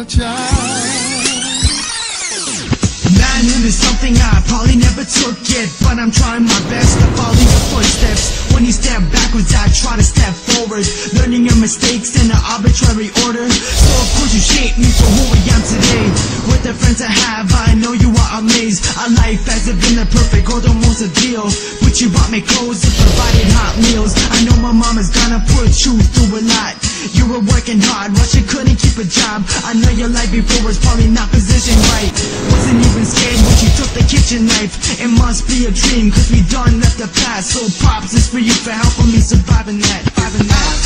a child. Manhood is something I probably never took it, but I'm trying my best to follow your footsteps. When you step backwards, I try to step forward, learning your mistakes in an arbitrary order. So of course you shape me for who I am today. With the friends I have, I know you are amazed. Our life hasn't been the perfect or the most ideal, but you bought me clothes and provided hot meals. I know my mom is gonna put you through a lot. You were working hard, but you couldn't keep a job. I know your life before was probably not positioned right. Wasn't even scared when you took the kitchen knife. It must be a dream, cause we done left the past. So props is for you for helping me surviving that, surviving that.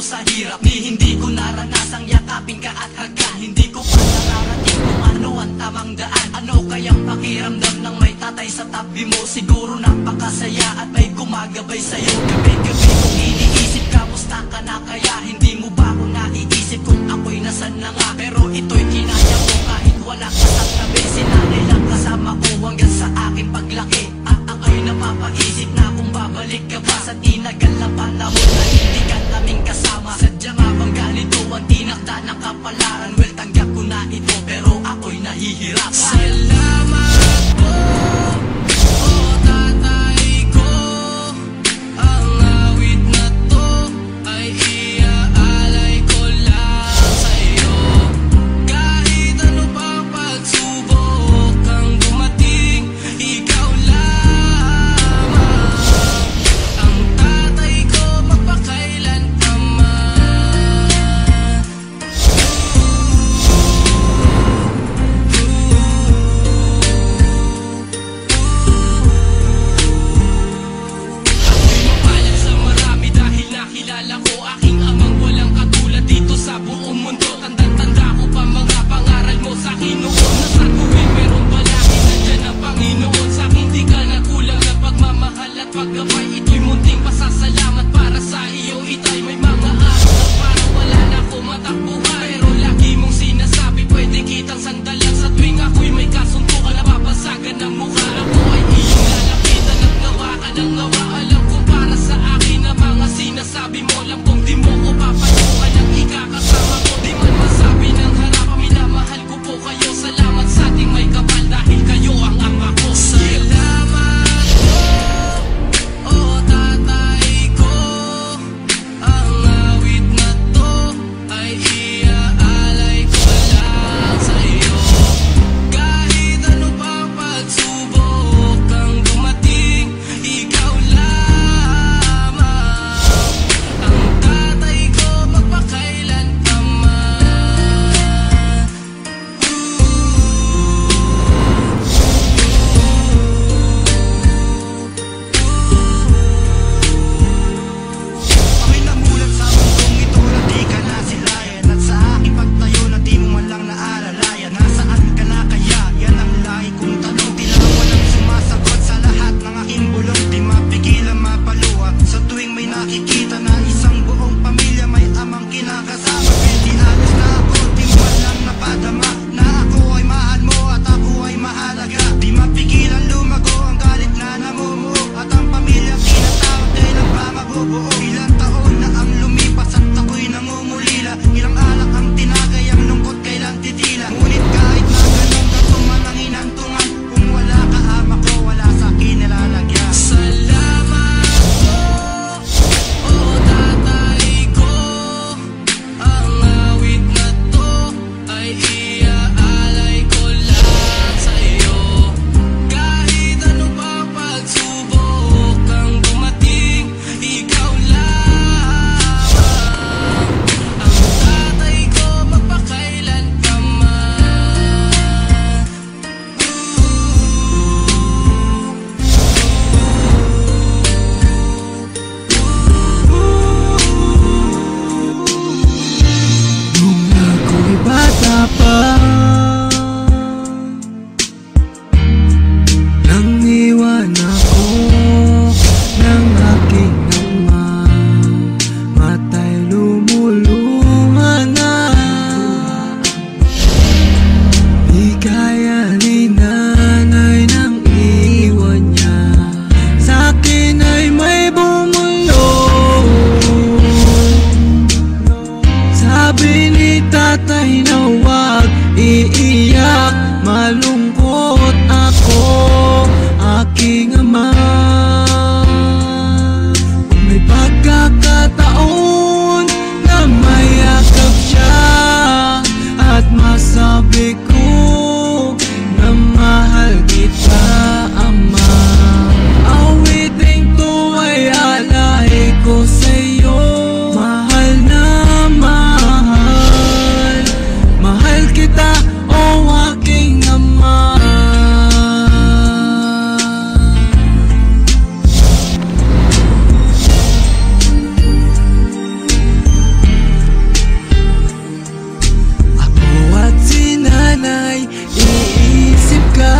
Sa hirap, hindi ko naranasang yakapin ka at haga. Hindi ko pa nararating kung ano ang tamang daan. Ano kayang pakiramdam ng may tatay sa tabi mo? Siguro napakasaya at may gumagabay sa'yo. Gabi-gabi kong iniisip, kamusta ka na kaya? Hindi mo ba ako naiisip kung ako'y nasan na nga? Pero ito'y kinaya ko kahit wala ka sa tabi. Sinanay lang kasama ko hanggang sa aking paglaki. At ako'y napapaisip na kung babalik ka ba sa tinagal na panahon na hindi ka naming kasama. Sadya nga bang ganito ang tinakda ng kapalaran? Well, tanggap ko na ito pero ako'y nahihirapan. Salamat po, oh tatay ko. Ang awit na to ay iaalay ko lang sa'yo. Kahit ano pang pagsubok ang dumating, ikaw lamang ang tatay ko magpakailan pa man. Ako'y mapalad sa marami dahil nakilala ko aking amang walang katulad dito sa buong mundo. Tanda-tanda ko pa mga pangaral mo sa akin noon. Nasa tuwing meron palagi nandyan ang Panginoon. Sa akin di ka nakulang na pagmamahal at paggabay. Ito'y munting pasasalamat para sa iyo. Ita'y may mga araw tatakbuhan. Pero lagi mong sinasabi pwede kitang sandalan. Sa tuwing ako'y may kasuntukan, napapasagan ng mukha. Ako ay iyong lalapitan at gawa ka ng gawa. Alam kong para sa akin na mga sinasabi mo, alam kong di mo ko papayuhan ang ikakasama ko. Di man masabi ng harap, minamahal ko po kayo. Salamat sa ating may kapal dahil kayo ang ama ko. Salamat po, o tatay ko. Ang awit na to ay iaalay ko lang sa iyo. Kahit ano pa pagsubok ang dumating, ikaw lamang ang tatay ko magpakailan pa man. Ako'y namulat sa mundong ito na di ka nasilayan. At sa aking pagtayo na di mo man lang naalalayan. Nasaan ka na kaya? Yan ang lagi kong tanong. Tila walang sumasagot sa lahat ng aking bulong. Di mapigilan mapaluwa sa tuwing may nakikita na isang buong pamilya may amang kinakasama. 20 anos na ako, di mo man lang napadama na ako ay mahal mo at ako ay mahalaga. Di mapigilan lumago ang galit na namumuo at ang pamilya tinatawag ay nagmamabubuo. Ilang taon na ang lumipas at ako'y nangungulila. Ilang alak ang tinagay, ang lungkot kailan titila. Ngunit kahit na ganun ka tuman ang hinantungan, kung wala ka ama ko, wala sa akin nilalagyan. Salamat po, o tatay ko. Ang awit na to ay iaalay ko lang sa iyo. Kahit ano pa pagsubok ang dumating, ikaw lamang ang tatay ko magpakailan pa man. Nung ako'y bata pa, nang iwan ako ng aking ama, mata'y lumuluha na. Di kaya ni nanay nang iwan niya, sa'kin ay may bumulong. Sabi ni tatay na huwag iiyak, malungkot ako, aking ama. Kung may pagkakataon na mayakap siya at masabi ko na mahal kita, ama. Awiting to ay alay ko sa'yo. Mahal na mahal, mahal kita, o aking ama. Ako at si nanay, iisip ka.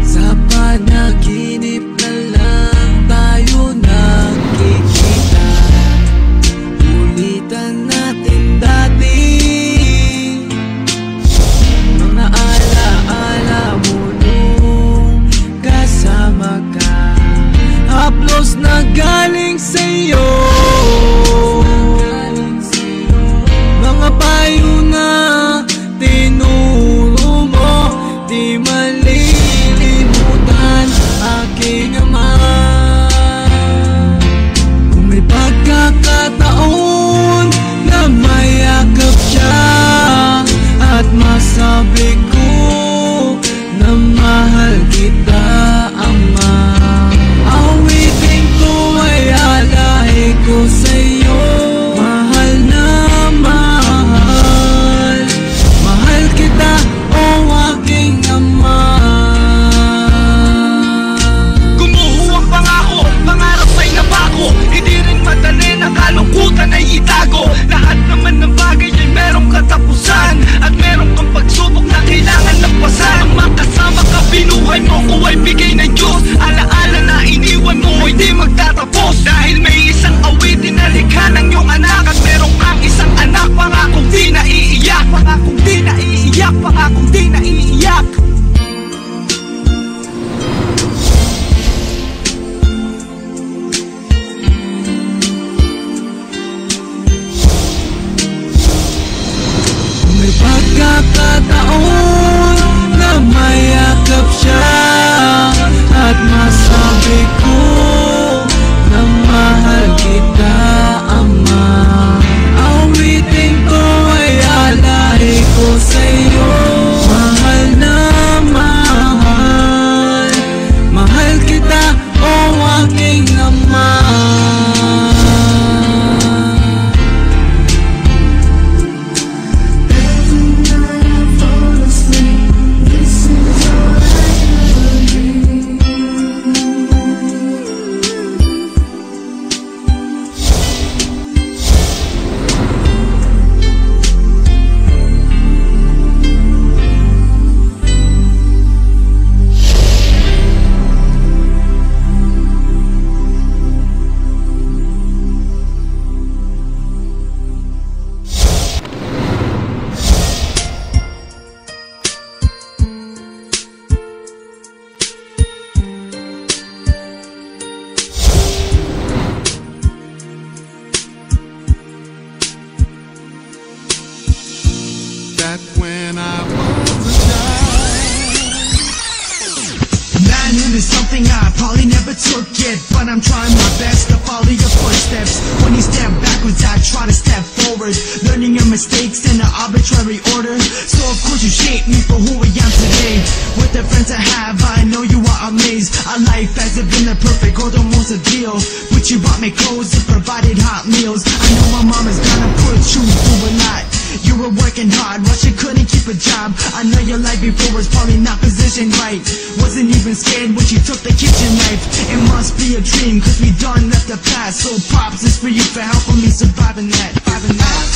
Sa panaginip na lang tayo nagkikita. Ulitan natin dati mga alaala mo nung kasama ka. Haplos na galing sa'yo, mga payo na tinuro mo, di malilimutan, aking ama. Kung may pagkakataon na mayakap siya at masabi ko na mahal kita, ama. Awiting ko ay alay ko sa'yo. Mahal na mahal, mahal kita, o aking ama. Gumuho ang pangako, pangarap ay nabago. Hindi rin madali na kalungkutan ay itago. Lahat naman ng bagay ay merong katapusan at merong kang pagsubok na kailangan probably never took it, but I'm trying my best to follow your footsteps. When you step backwards, I try to step forward, learning your mistakes in an arbitrary order. So of course you shape me for who I am today. With the friends I have, I know you are amazed. Our life hasn't been the perfect or the most ideal, but you bought me clothes and provided hot meals. I know my mom is gonna put you through a lot. You were working hard, but you couldn't keep a job. I know your life before was probably not positioned right. Wasn't even scared when she took the kitchen knife. It must be a dream, cause we done left the past. So props is for you for helping me surviving that, surviving that.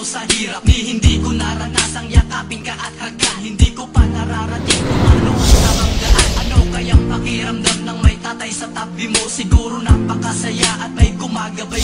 Sa hirap, hindi ko naranasang yakapin ka at haga. Hindi ko pa nararating kung ano ang tamang daan. Ano kayang pakiramdam ng may tatay sa tabi mo? Siguro napakasaya at may gumagabay